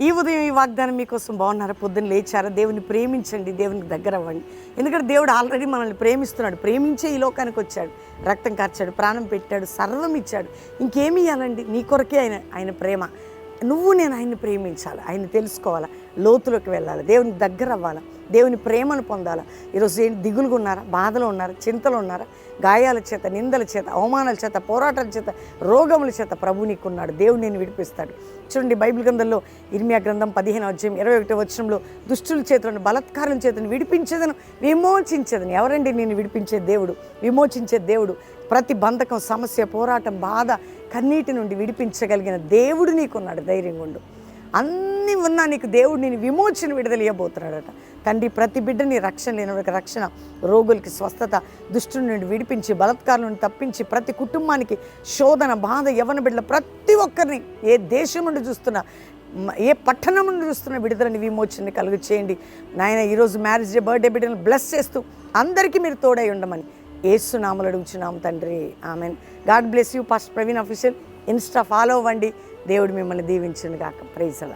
ఈ ఉదయం ఈ వాగ్దానం మీకోసం బాగున్నారా? పొద్దున్న లేచారా? దేవుని ప్రేమించండి, దేవునికి దగ్గర అవ్వండి. ఎందుకంటే దేవుడు ఆల్రెడీ మనల్ని ప్రేమిస్తున్నాడు. ప్రేమించే ఈ లోకానికి వచ్చాడు, రక్తం కార్చాడు, ప్రాణం పెట్టాడు, సర్వం ఇచ్చాడు. ఇంకేమి ఇవ్వాలండి? నీ కొరకే ఆయన ప్రేమ. నేను ఆయన్ని ప్రేమించాలి, ఆయన తెలుసుకోవాలా, లోతులోకి వెళ్ళాలి, దేవునికి దగ్గర అవ్వాలా, దేవుని ప్రేమను పొందాలా. ఈరోజు ఏంటి దిగులుగా ఉన్నారా? బాధలో ఉన్నారా? చింతలో ఉన్నారా? గాయాల చేత, నిందల చేత, అవమానాల చేత, పోరాటాల చేత, రోగముల చేత ప్రభు నీకున్నాడు. దేవుడు నేను విడిపిస్తాడు. చూడండి, బైబిల్ గ్రంథంలో ఇర్మియా గ్రంథం 15:21 దుష్టుల చేతులను, బలత్కారుల చేతులను విడిపించేదను, విమోచించేదను. ఎవరండి నేను విడిపించే దేవుడు, విమోచించే దేవుడు? ప్రతి బంధకం, సమస్య, పోరాటం, బాధ, కన్నీటి నుండి విడిపించగలిగిన దేవుడు నీకున్నాడు. ధైర్యంగా ఉండు. అన్నీ ఉన్నా నీకు దేవుడు నేను విమోచన విడుదల ఇవ్వబోతున్నాడట. తండ్రి, ప్రతి బిడ్డని రక్షణ లేనివాడికి రక్షణ, రోగులకి స్వస్థత, దుష్టుల నుండి విడిపించి, బలత్కారుల నుండి తప్పించి, ప్రతి కుటుంబానికి శోధన, బాధ, యవ్వన బిడ్డల ప్రతి ఒక్కరిని, ఏ దేశం నుండి చూస్తున్నా, ఏ పట్టణం నుండి చూస్తున్న విడుదలని, విమోచనని కలుగు చేయండి నాయన. ఈరోజు మ్యారేజ్ డే, బర్త్డే బిడ్డలను బ్లెస్ చేస్తూ అందరికీ మీరు తోడై ఉండమని యేసు నామములో అడుగుచున్నాము తండ్రి, amen. God bless you. Pastor Praveen official Insta follow అవ్వండి. దేవుడు మిమ్మల్ని దీవించును గాక. ప్రైజ్ అలా.